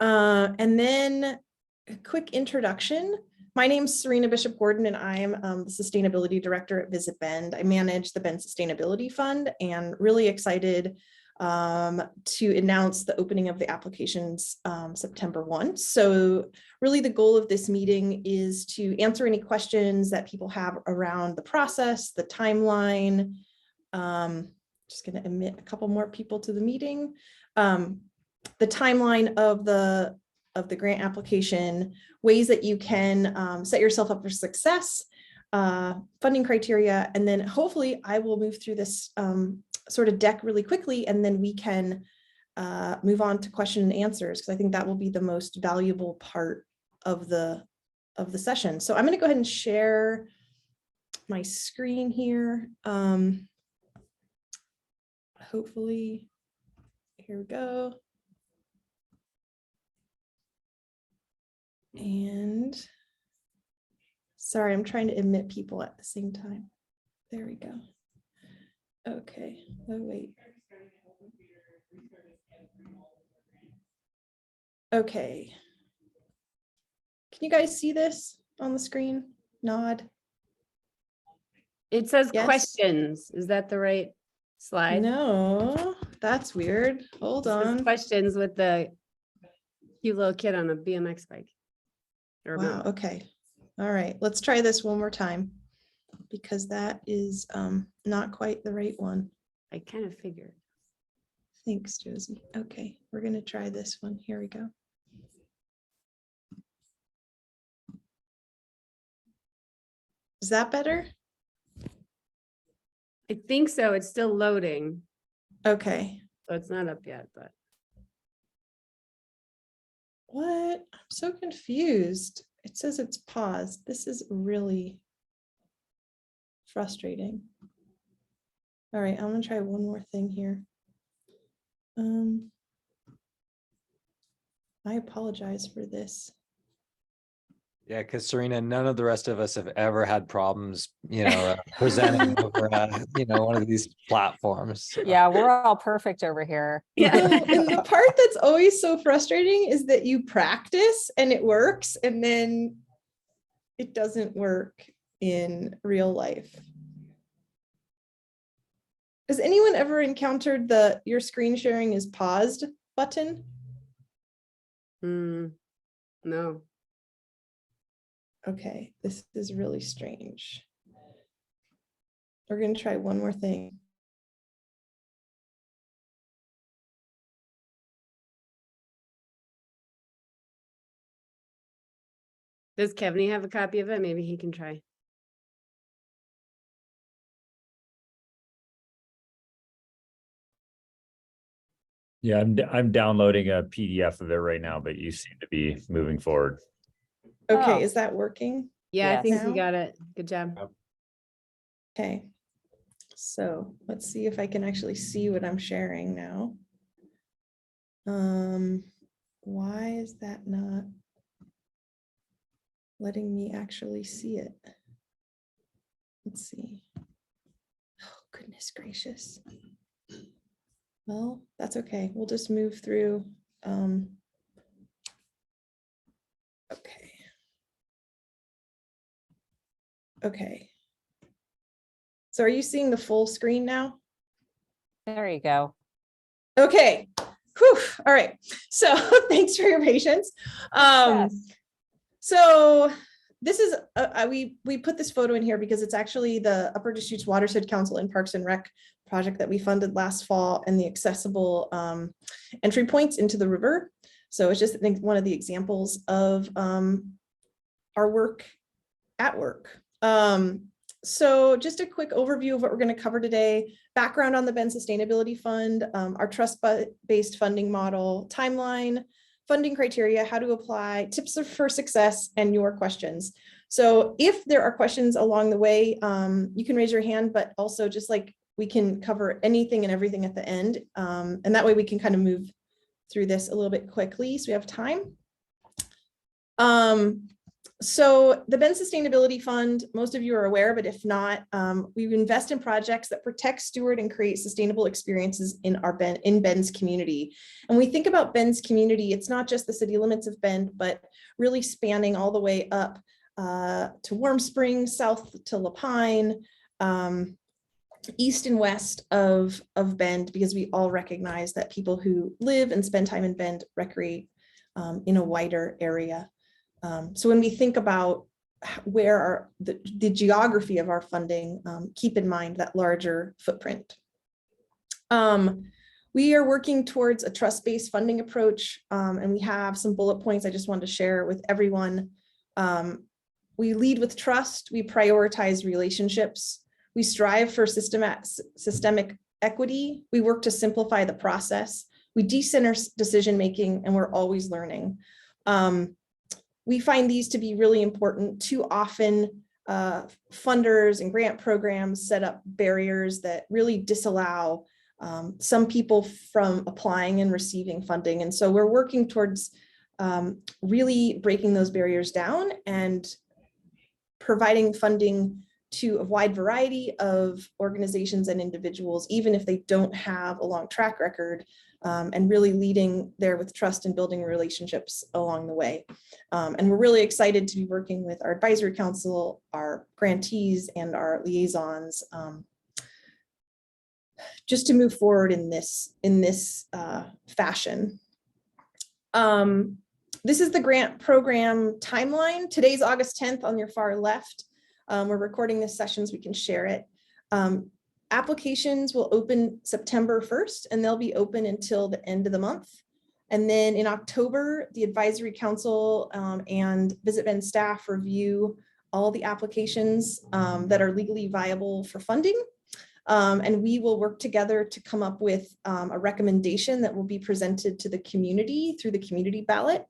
And then a quick introduction. My name is Serena Bishop Gordon, and I am the Sustainability Director at Visit Bend. I manage the Bend Sustainability Fund, and really excited to announce the opening of the applications September 1. So really the goal of this meeting is to answer any questions that people have around the process, the timeline. Just going to admit a couple more people to the meeting. The timeline of the grant application, ways that you can set yourself up for success, funding criteria, and then hopefully I will move through this sort of deck really quickly, and then we can move on to question and answers, because I think that will be the most valuable part of the session. So I'm going to go ahead and share my screen here. Hopefully, here we go. And sorry, I'm trying to admit people at the same time. There we go. Okay. Oh, wait. Okay. Can you guys see this on the screen? Nod. It says Yes. questions. Is that the right slide? No, that's weird. Hold It says on. questions with the cute little kid on a BMX bike. Or Wow. mountain. Okay. All right. Let's try this one more time, because that is not quite the right one. I kind of figured. Thanks, Josie. Okay, we're going to try this one. Here we go. Is that better? I think so. It's still loading. Okay. So it's not up yet, but What? I'm so confused. It says it's paused. This is really frustrating. All right, I'm going to try one more thing here. I apologize for this. Yeah, because Serena, none of the rest of us have ever had problems, presenting over, one of these platforms. So. Yeah, we're all perfect over here. yeah. Well, and the part that's always so frustrating is that you practice and it works, and then it doesn't work in real life. Has anyone ever encountered the "your screen sharing is paused" button? No. Okay, this is really strange. We're going to try one more thing. Does Kevin have a copy of it? Maybe he can try. Yeah, I'm downloading a PDF of it right now, but you seem to be moving forward. Okay, Oh. is that working? Yeah, I think Yes. you got it. Good job. Okay, so let's see if I can actually see what I'm sharing now. Why is that not letting me actually see it? Let's see. Oh, goodness gracious. Well, that's okay. We'll just move through. Okay. Okay. So are you seeing the full screen now? There you go. Okay. Whew. All right. So thanks for your patience. Yes. So this is, we put this photo in here because it's actually the Upper Deschutes Watershed Council and Parks and Rec project that we funded last fall, and the accessible entry points into the river. So it's just one of the examples of our work at work. So just a quick overview of what we're going to cover today: background on the Bend Sustainability Fund, our trust-based funding model, timeline, funding criteria, how to apply, tips for success, and your questions. So if there are questions along the way, you can raise your hand, but also just like we can cover anything and everything at the end. And that way we can kind of move through this a little bit quickly so we have time. So the Bend Sustainability Fund, most of you are aware, but if not, we invest in projects that protect, steward, and create sustainable experiences in Bend's community. And we think about Bend's community, it's not just the city limits of Bend, but really spanning all the way up to Warm Springs, south to Lapine, east and west of Bend, because we all recognize that people who live and spend time in Bend recreate in a wider area. So when we think about where the geography of our funding, keep in mind that larger footprint. We are working towards a trust-based funding approach, and we have some bullet points I just wanted to share with everyone. We lead with trust, we prioritize relationships, we strive for systemic equity, we work to simplify the process, we decenter decision-making, and we're always learning. We find these to be really important. Too often, funders and grant programs set up barriers that really disallow some people from applying and receiving funding. And so we're working towards really breaking those barriers down and providing funding to a wide variety of organizations and individuals, even if they don't have a long track record, and really leading there with trust and building relationships along the way. And we're really excited to be working with our advisory council, our grantees, and our liaisons, just to move forward in this fashion. This is the grant program timeline. Today's August 10th on your far left. We're recording this session so we can share it. Applications will open September 1st, and they'll be open until the end of the month. And then in October, the advisory council and Visit Bend staff review all the applications that are legally viable for funding. And we will work together to come up with a recommendation that will be presented to the community through the community ballot.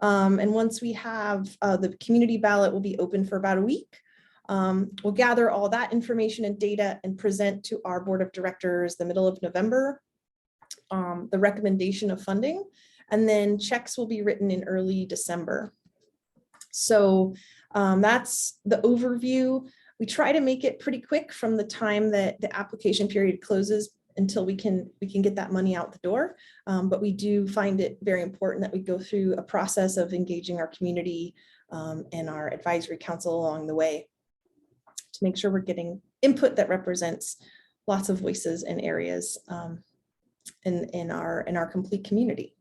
And once we have the community ballot will be open for about a week. We'll gather all that information and data and present to our board of directors the middle of November, the recommendation of funding, and then checks will be written in early December. So that's the overview. We try to make it pretty quick from the time that the application period closes until we can get that money out the door. But we do find it very important that we go through a process of engaging our community and our advisory council along the way, to make sure we're getting input that represents lots of voices and areas in our complete community.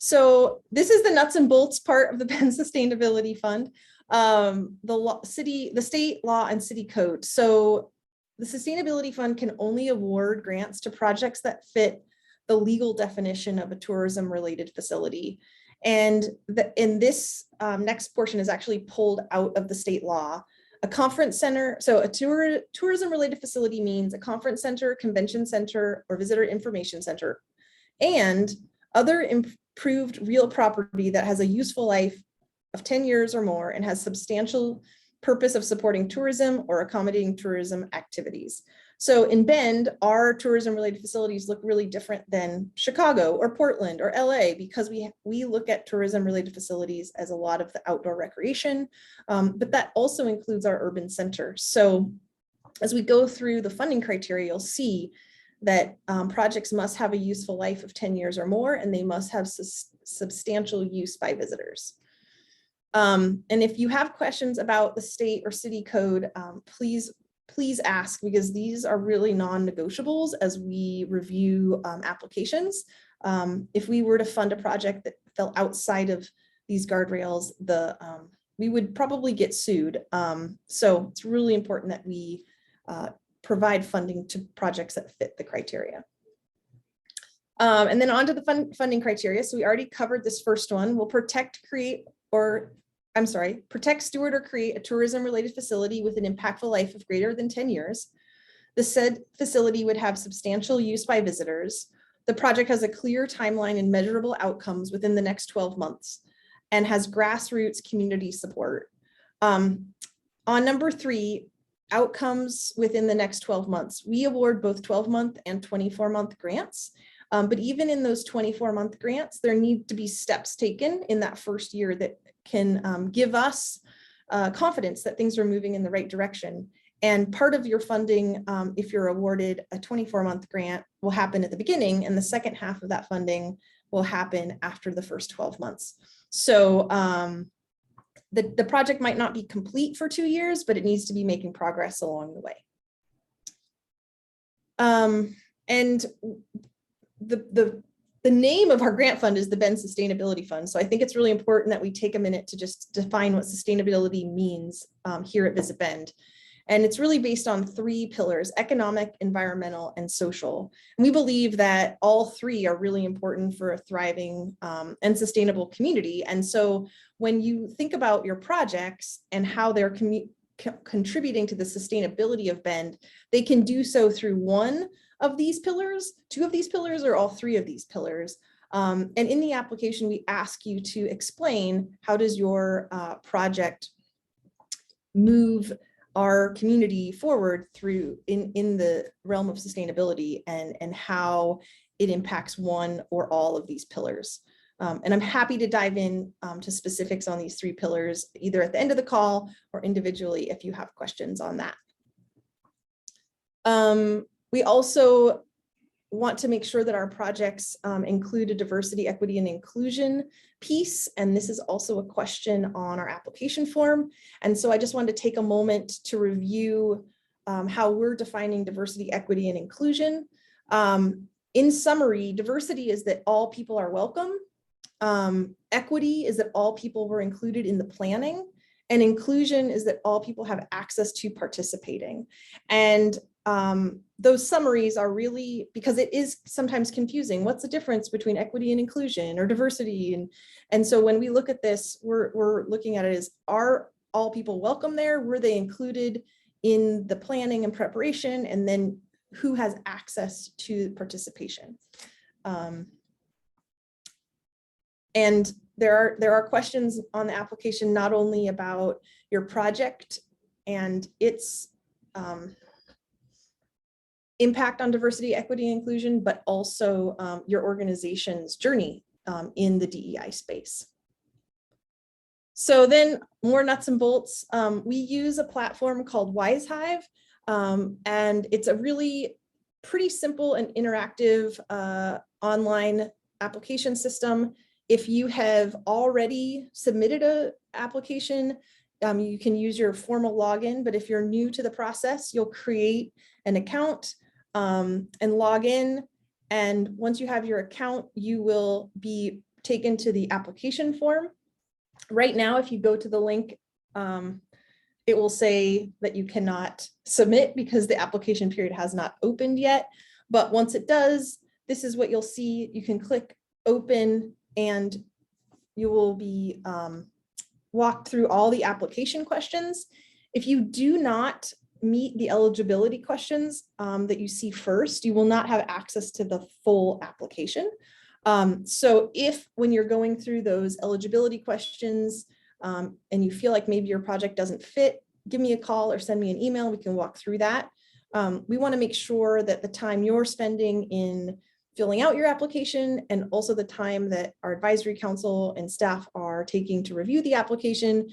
So this is the nuts and bolts part of the Bend Sustainability Fund, the state law and city code. So the Sustainability Fund can only award grants to projects that fit the legal definition of a tourism related facility. And in this next portion is actually pulled out of the state law. A conference center, so a tourism related facility means a conference center, convention center, or visitor information center, and other improved real property that has a useful life of 10 years or more and has substantial purpose of supporting tourism or accommodating tourism activities. So in Bend, our tourism related facilities look really different than Chicago or Portland or LA, because we look at tourism related facilities as a lot of the outdoor recreation, but that also includes our urban center. So as we go through the funding criteria, you'll see that projects must have a useful life of 10 years or more, and they must have substantial use by visitors. And if you have questions about the state or city code, please ask, because these are really non-negotiables as we review applications. If we were to fund a project that fell outside of these guardrails, we would probably get sued. So it's really important that we provide funding to projects that fit the criteria. And then on to the funding criteria. So we already covered this first one. We'll protect, steward, or create a tourism-related facility with an impactful life of greater than 10 years. The said facility would have substantial use by visitors. The project has a clear timeline and measurable outcomes within the next 12 months and has grassroots community support. On number 3, outcomes within the next 12 months. We award both 12-month and 24-month grants. But even in those 24-month grants, there need to be steps taken in that first year that give us confidence that things are moving in the right direction. And part of your funding, if you're awarded a 24-month grant, will happen at the beginning, and the second half of that funding will happen after the first 12 months. So the project might not be complete for 2 years, but it needs to be making progress along the way. And the name of our grant fund is the Bend Sustainability Fund. So I think it's really important that we take a minute to just define what sustainability means here at Visit Bend. And it's really based on 3 pillars: economic, environmental, and social. And we believe that all 3 are really important for a thriving and sustainable community. And so when you think about your projects and how they're contributing to the sustainability of Bend, they can do so through one of these pillars, 2 of these pillars, or all 3 of these pillars. And in the application, we ask you to explain how does your project move our community forward through in the realm of sustainability, and how it impacts one or all of these pillars. And I'm happy to dive in to specifics on these 3 pillars, either at the end of the call or individually if you have questions on that. We also want to make sure that our projects include a diversity, equity, and inclusion piece. And this is also a question on our application form. And so I just wanted to take a moment to review how we're defining diversity, equity, and inclusion. In summary, diversity is that all people are welcome. Equity is that all people were included in the planning. And inclusion is that all people have access to participating. And those summaries are really, because it is sometimes confusing. What's the difference between equity and inclusion or diversity? And so when we look at this, we're looking at it as, are all people welcome there? Were they included in the planning and preparation? And then who has access to participation? And there are questions on the application, not only about your project and its impact on diversity, equity, and inclusion, but also your organization's journey in the DEI space. So then more nuts and bolts. We use a platform called WiseHive, and it's a really pretty simple and interactive online application system. If you have already submitted an application, you can use your formal login, but if you're new to the process, you'll create an account and log in. And once you have your account, you will be taken to the application form. Right now, if you go to the link, it will say that you cannot submit because the application period has not opened yet. But once it does, this is what you'll see. You can click open and you will be walked through all the application questions. If you do not meet the eligibility questions that you see first, you will not have access to the full application. So if when you're going through those eligibility questions and you feel like maybe your project doesn't fit, give me a call or send me an email. We can walk through that. We want to make sure that the time you're spending in filling out your application and also the time that our advisory council and staff are taking to review the application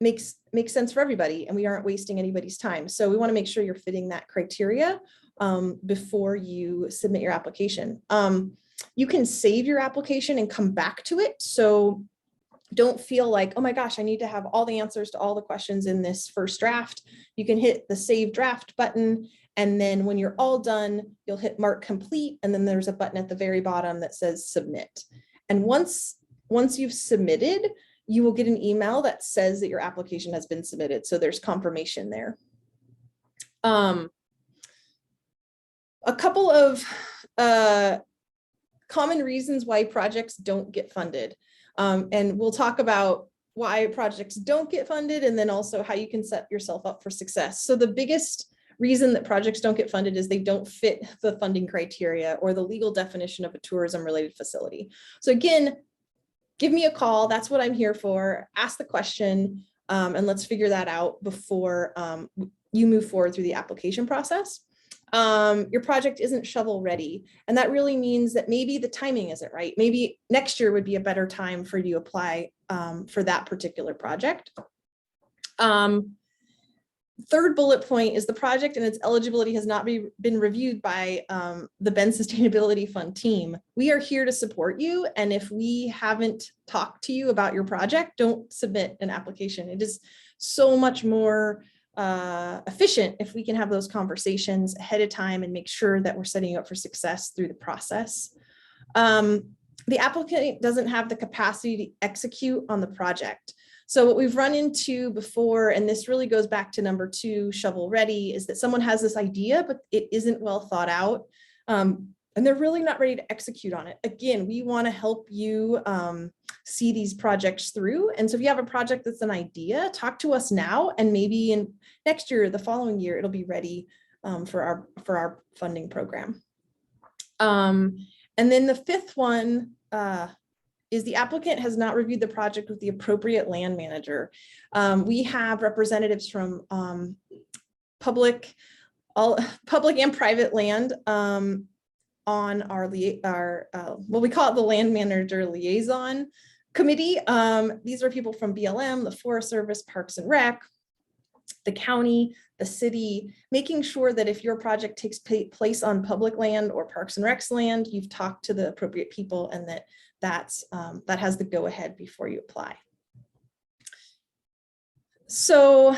makes sense for everybody, and we aren't wasting anybody's time. So we want to make sure you're fitting that criteria before you submit your application. You can save your application and come back to it. So don't feel like, oh my gosh, I need to have all the answers to all the questions in this first draft. You can hit the save draft button. And then when you're all done, you'll hit mark complete. And then there's a button at the very bottom that says submit. And once you've submitted, you will get an email that says that your application has been submitted. So there's confirmation there. A couple of common reasons why projects don't get funded. And we'll talk about why projects don't get funded and then also how you can set yourself up for success. So the biggest reason that projects don't get funded is they don't fit the funding criteria or the legal definition of a tourism related facility. So again, give me a call. That's what I'm here for. Ask the question and let's figure that out before you move forward through the application process. Your project isn't shovel ready. And that really means that maybe the timing isn't right. Maybe next year would be a better time for you to apply for that particular project. Third bullet point is the project and its eligibility has not been reviewed by the Bend Sustainability Fund team. We are here to support you. And if we haven't talked to you about your project, don't submit an application. It is so much more efficient if we can have those conversations ahead of time and make sure that we're setting you up for success through the process. The applicant doesn't have the capacity to execute on the project. So what we've run into before, and this really goes back to number 2, shovel ready, is that someone has this idea, but it isn't well thought out. And they're really not ready to execute on it. Again, we want to help you see these projects through. And so if you have a project that's an idea, talk to us now, and maybe in next year, the following year, it'll be ready for our funding program. And then the 5th one is the applicant has not reviewed the project with the appropriate land manager. We have representatives from public and private land on our what we call it the land manager liaison committee. These are people from BLM, the Forest Service, Parks and Rec, the county, the city, making sure that if your project takes place on public land or Parks and Rec's land, you've talked to the appropriate people and that has the go ahead before you apply. So,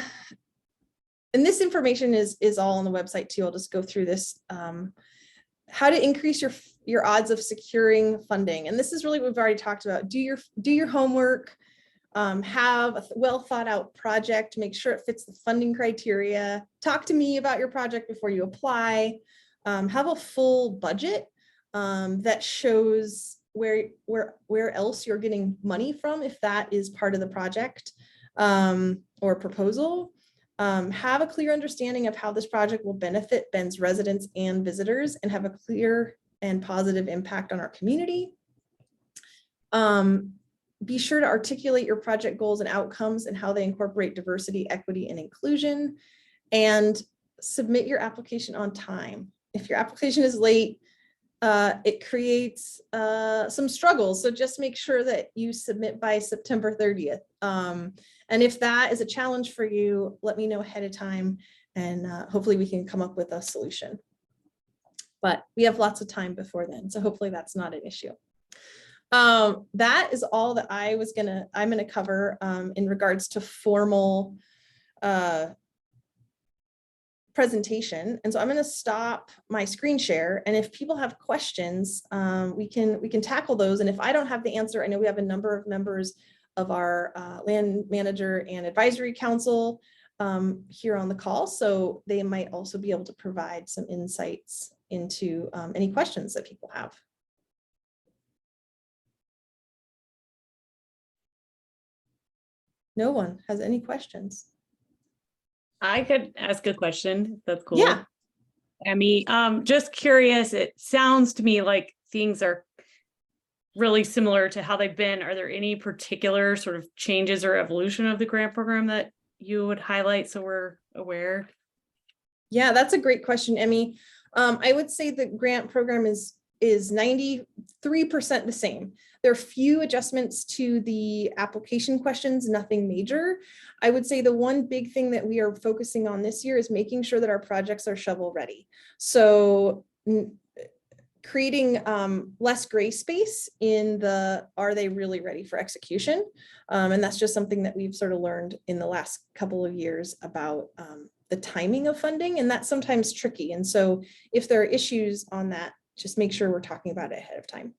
and this information is all on the website too. I'll just go through this. How to increase your odds of securing funding. And this is really what we've already talked about. Do your homework, have a well thought out project, make sure it fits the funding criteria. Talk to me about your project before you apply. Have a full budget that shows where else you're getting money from if that is part of the project or proposal. Have a clear understanding of how this project will benefit Bend's residents and visitors and have a clear and positive impact on our community. Be sure to articulate your project goals and outcomes and how they incorporate diversity, equity, and inclusion, and submit your application on time. If your application is late, it creates some struggles. So just make sure that you submit by September 30th. And if that is a challenge for you, let me know ahead of time and hopefully we can come up with a solution. But we have lots of time before then. So hopefully that's not an issue. That is all that I'm gonna cover in regards to formal presentation. And so I'm going to stop my screen share. And if people have questions, we can tackle those. And if I don't have the answer, I know we have a number of members of our land manager and advisory council here on the call. So they might also be able to provide some insights into any questions that people have. No one has any questions. I could ask a question. That's cool. Yeah. Emmy, just curious, it sounds to me like things are really similar to how they've been. Are there any particular sort of changes or evolution of the grant program that you would highlight so we're aware? Yeah, that's a great question, Emmy. I would say the grant program is 93% the same. There are few adjustments to the application questions, nothing major. I would say the one big thing that we are focusing on this year is making sure that our projects are shovel ready. So creating less gray space in the, are they really ready for execution? And that's just something that we've sort of learned in the last couple of years about the timing of funding, and that's sometimes tricky. And so if there are issues on that, just make sure we're talking about it ahead of time.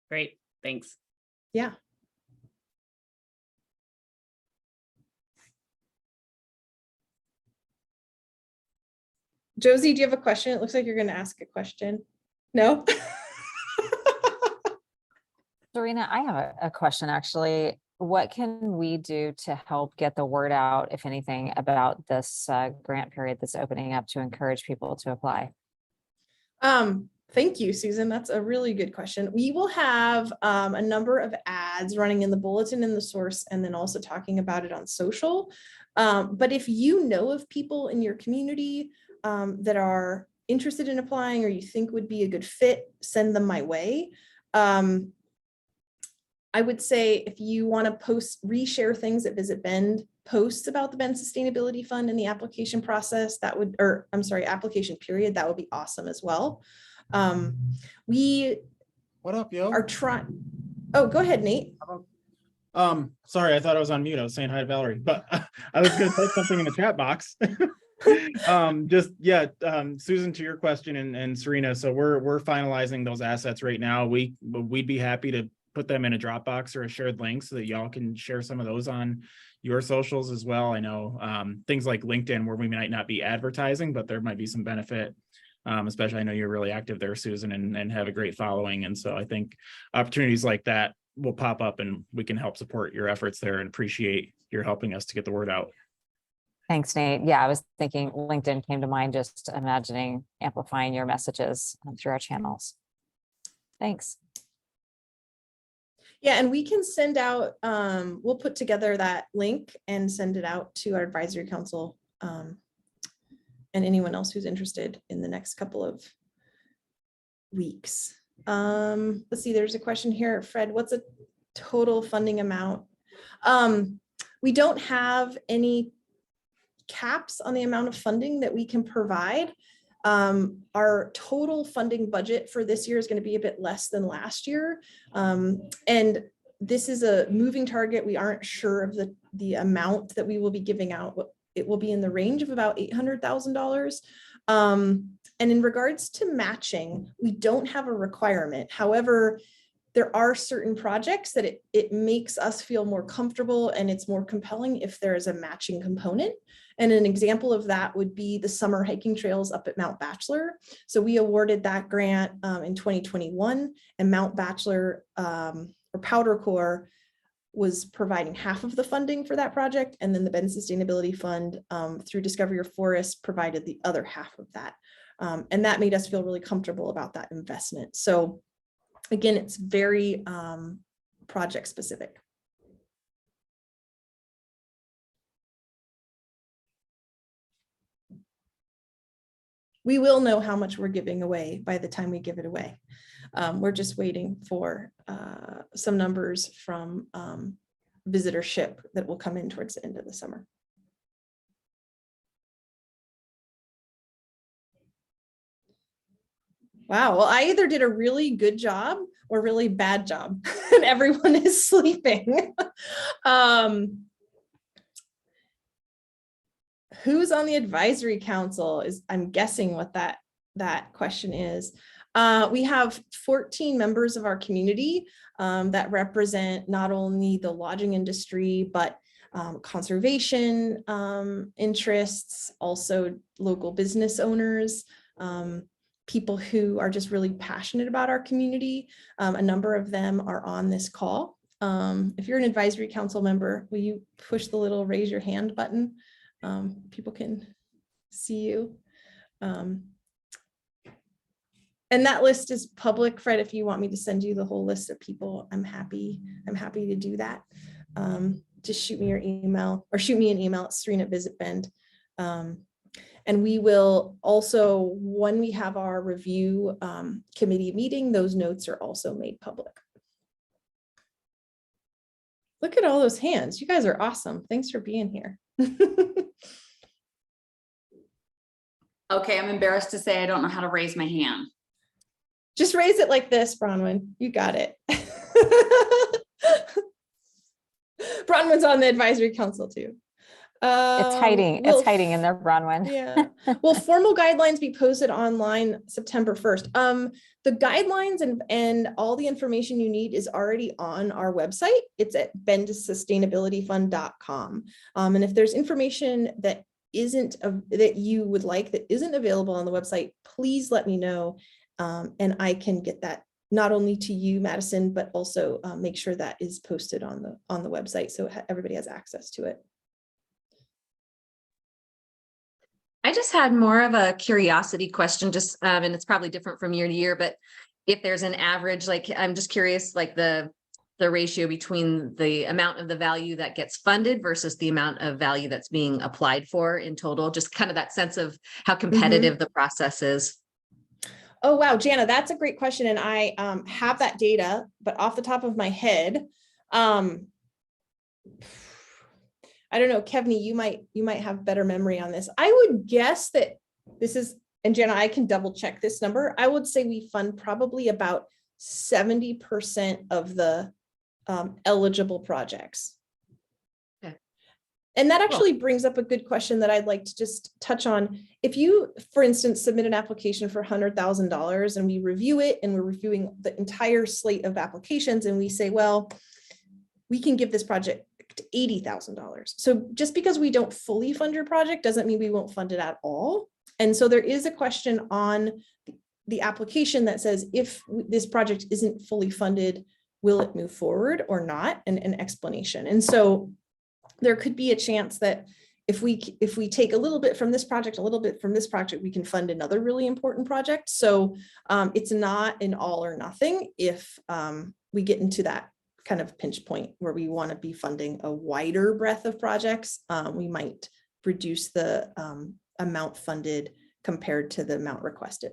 Great, thanks. Yeah. Josie, do you have a question? It looks like you're going to ask a question. No? Serena, I have a question actually. What can we do to help get the word out, if anything, about this grant period that's opening up to encourage people to apply? Thank you, Susan. That's a really good question. We will have a number of ads running in the bulletin and the source, and then also talking about it on social. But if you know of people in your community that are interested in applying or you think would be a good fit, send them my way. I would say if you want to reshare things at Visit Bend, posts about the Bend Sustainability Fund and the application process, application period, that would be awesome as well. We What up, yo? are trying, oh, go ahead, Nate. Sorry, I thought I was on mute. I was saying hi to Valerie, but I was gonna type something in the chat box. Susan, to your question, and Serena, so we're finalizing those assets right now. We'd be happy to put them in a Dropbox or a shared link so that y'all can share some of those on your socials as well. I know things like LinkedIn, where we might not be advertising, but there might be some benefit. Especially, I know you're really active there, Susan, and have a great following. And so I think opportunities like that will pop up, and we can help support your efforts there, and appreciate your helping us to get the word out. Thanks, Nate. Yeah, I was thinking LinkedIn came to mind, just imagining amplifying your messages through our channels. Thanks. Yeah, and we can send out, we'll put together that link and send it out to our advisory council and anyone else who's interested in the next couple of weeks. Let's see, there's a question here. Fred, what's a total funding amount? We don't have any caps on the amount of funding that we can provide. Our total funding budget for this year is going to be a bit less than last year. And this is a moving target. We aren't sure of the amount that we will be giving out. It will be in the range of about $800,000. And in regards to matching, we don't have a requirement. However, there are certain projects that it makes us feel more comfortable and it's more compelling if there is a matching component. And an example of that would be the summer hiking trails up at Mount Bachelor. So we awarded that grant in 2021, and Mount Bachelor or Powder Core was providing half of the funding for that project. And then the Bend Sustainability Fund through Discover Your Forest provided the other half of that. And that made us feel really comfortable about that investment. So again, it's very project specific. We will know how much we're giving away by the time we give it away. We're just waiting for some numbers from visitorship that will come in towards the end of the summer. Wow, well, I either did a really good job or really bad job, and everyone is sleeping. Who's on the advisory council is, I'm guessing what that question is. We have 14 members of our community that represent not only the lodging industry, but conservation interests, also local business owners, people who are just really passionate about our community. A number of them are on this call. If you're an advisory council member, will you push the little raise your hand button? People can see you. And that list is public, Fred. If you want me to send you the whole list of people, I'm happy to do that. Just shoot me your email or shoot me an email at Serena@VisitBend. And we will also, when we have our review committee meeting, those notes are also made public. Look at all those hands. You guys are awesome. Thanks for being here. Okay, I'm embarrassed to say I don't know how to raise my hand. Just raise it like this, Bronwyn. You got it. Bronwyn's on the advisory council too. It's hiding in there, Bronwyn. Yeah. Will formal guidelines be posted online September 1st? The guidelines and all the information you need is already on our website. It's at bendsustainabilityfund.com. And if there's information that you would like that isn't available on the website, please let me know. And I can get that not only to you, Madison, but also make sure that is posted on the website so everybody has access to it. I just had more of a curiosity question, just and it's probably different from year to year, but if there's an average, like I'm just curious, like the ratio between the amount of the value that gets funded versus the amount of value that's being applied for in total, just kind of that sense of how competitive the process is. Oh, wow, Jana, that's a great question. And I have that data, but off the top of my head, I don't know, Kevney, you might have better memory on this. I would guess that this is, and Jenna, I can double check this number. I would say we fund probably about 70% of the eligible projects. Okay. And that actually brings up a good question that I'd like to just touch on. If you, for instance, submit an application for $100,000 and we review it, and we're reviewing the entire slate of applications, and we say, well, we can give this project $80,000. So just because we don't fully fund your project doesn't mean we won't fund it at all. And so there is a question on the application that says, if this project isn't fully funded, will it move forward or not? And an explanation. And so there could be a chance that if we take a little bit from this project, a little bit from this project, we can fund another really important project. So it's not an all or nothing. If we get into that kind of pinch point where we want to be funding a wider breadth of projects, we might reduce the amount funded compared to the amount requested.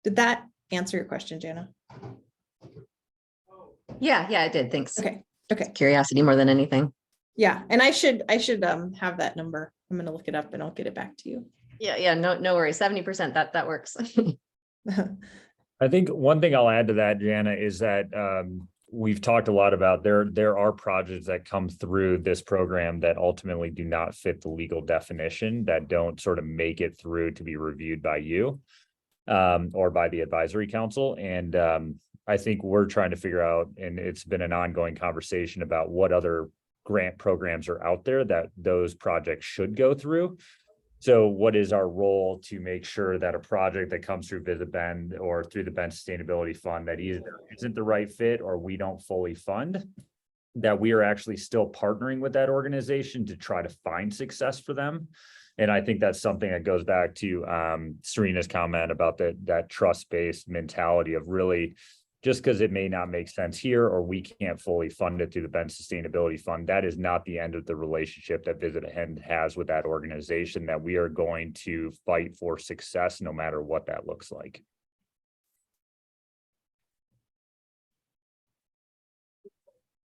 Did that answer your question, Jana? Yeah, it did. Thanks. Okay. Curiosity more than anything. Yeah, and I should have that number. I'm going to look it up and I'll get it back to you. Yeah, no worries. 70%, that works. I think one thing I'll add to that, Jana, is that we've talked a lot about there are projects that come through this program that ultimately do not fit the legal definition, that don't sort of make it through to be reviewed by you or by the advisory council. And I think we're trying to figure out, and it's been an ongoing conversation about what other grant programs are out there that those projects should go through. So what is our role to make sure that a project that comes through Visit Bend or through the Bend Sustainability Fund that either isn't the right fit or we don't fully fund, that we are actually still partnering with that organization to try to find success for them. And I think that's something that goes back to Serena's comment about that trust-based mentality of really, just because it may not make sense here or we can't fully fund it through the Bend Sustainability Fund, that is not the end of the relationship that Visit Bend has with that organization, that we are going to fight for success no matter what that looks like.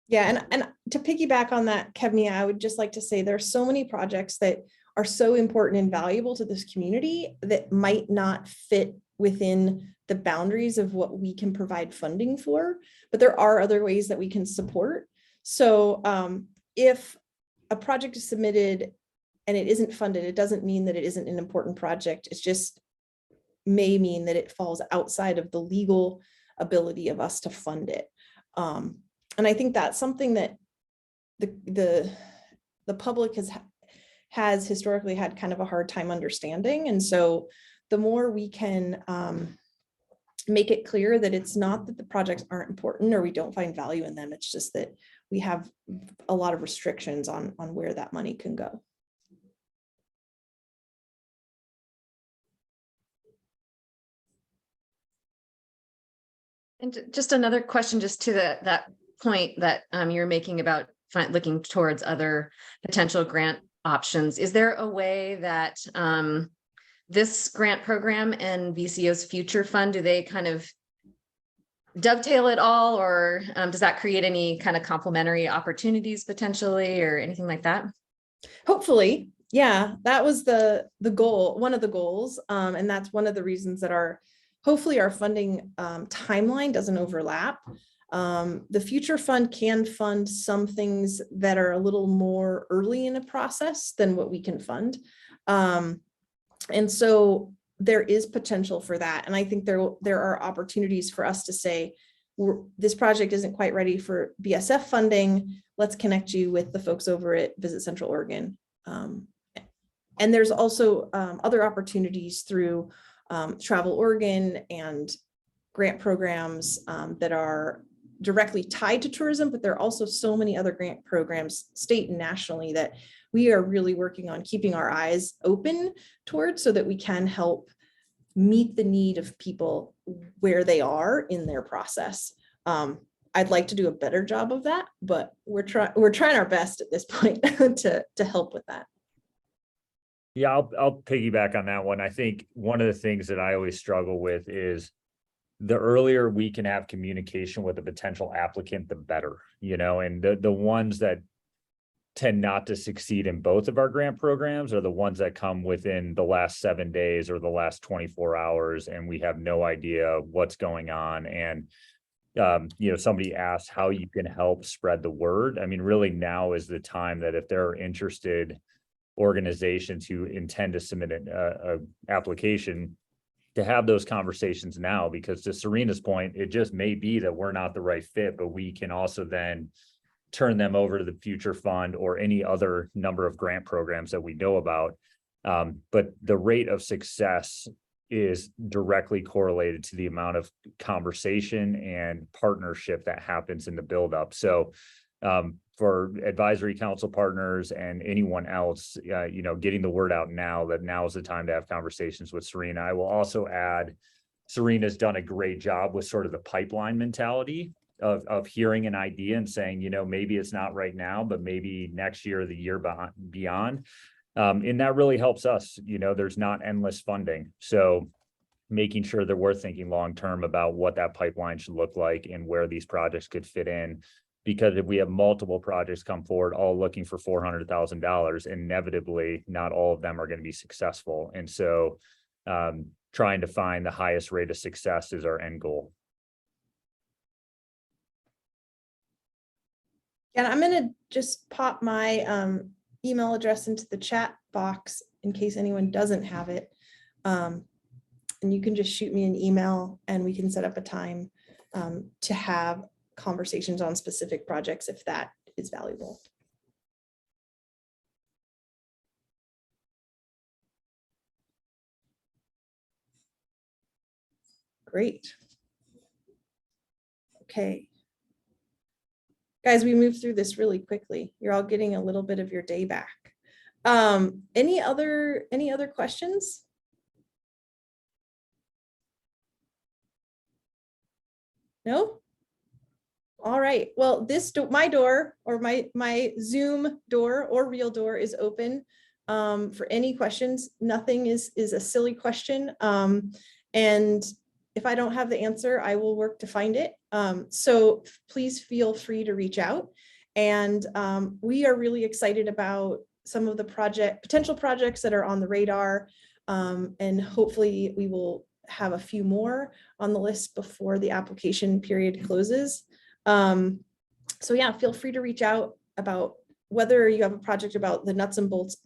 Yeah, and to piggyback on that, Kevney, I would just like to say there's so many projects that are so important and valuable to this community that might not fit within the boundaries of what we can provide funding for, but there are other ways that we can support. So if a project is submitted and it isn't funded, it doesn't mean that it isn't an important project. It's just may mean that it falls outside of the legal ability of us to fund it. And I think that's something that the public has historically had kind of a hard time understanding. And so the more we can make it clear that it's not that the projects aren't important or we don't find value in them, it's just that we have a lot of restrictions on where that money can go. And just another question, just to that point that you're making about looking towards other potential grant options. Is there a way that this grant program and VCO's future fund, do they kind of dovetail at all, or does that create any kind of complementary opportunities potentially or anything like that? Hopefully, yeah, that was the goal, one of the goals. And that's one of the reasons that hopefully our funding timeline doesn't overlap. The future fund can fund some things that are a little more early in a process than what we can fund. And so there is potential for that. And I think there are opportunities for us to say, this project isn't quite ready for BSF funding. Let's connect you with the folks over at Visit Central Oregon. And there's also other opportunities through Travel Oregon and grant programs that are directly tied to tourism, but there are also so many other grant programs, state and nationally, that we are really working on keeping our eyes open towards so that we can help meet the need of people where they are in their process. I'd like to do a better job of that, but we're trying our best at this point to help with that. Yeah, I'll piggyback on that one. I think one of the things that I always struggle with is the earlier we can have communication with a potential applicant, the better, and the ones that tend not to succeed in both of our grant programs are the ones that come within the last 7 days or the last 24 hours, and we have no idea what's going on. And, somebody asked how you can help spread the word. I mean, really now is the time that if there are interested organizations who intend to submit a application, to have those conversations now, because to Serena's point, it just may be that we're not the right fit, but we can also then turn them over to the future fund or any other number of grant programs that we know about. But the rate of success is directly correlated to the amount of conversation and partnership that happens in the buildup. So for advisory council partners and anyone else, getting the word out now that now is the time to have conversations with Serena. I will also add, Serena's done a great job with sort of the pipeline mentality of hearing an idea and saying, maybe it's not right now, but maybe next year or the year beyond. And that really helps us. There's not endless funding. So making sure that we're thinking long-term about what that pipeline should look like and where these projects could fit in. Because if we have multiple projects come forward, all looking for $400,000, inevitably, not all of them are going to be successful. And so trying to find the highest rate of success is our end goal. And I'm gonna just pop my email address into the chat box in case anyone doesn't have it. And you can just shoot me an email and we can set up a time to have conversations on specific projects if that is valuable. Great. Okay. Guys, we moved through this really quickly. You're all getting a little bit of your day back. Any other questions? No? All right. Well, my door or my Zoom door or real door is open for any questions. Nothing is a silly question. And if I don't have the answer, I will work to find it. So please feel free to reach out. And we are really excited about some of the potential projects that are on the radar. And hopefully we will have a few more on the list before the application period closes. So yeah, feel free to reach out about whether you have a project about the nuts and bolts,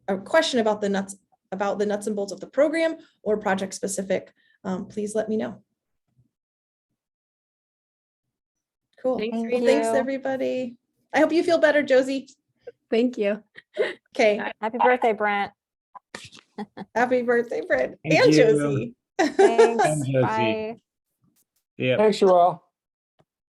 a question about the nuts and bolts of the program or project specific. Please let me know. Cool. Thanks, Thank Well, thanks you. everybody. I hope you feel better, Josie. Thank you. Okay. Happy birthday, Brent. Happy birthday, Brent Thank and you. Josie. Thanks. And Josie. Bye. Yeah. Thanks, you all.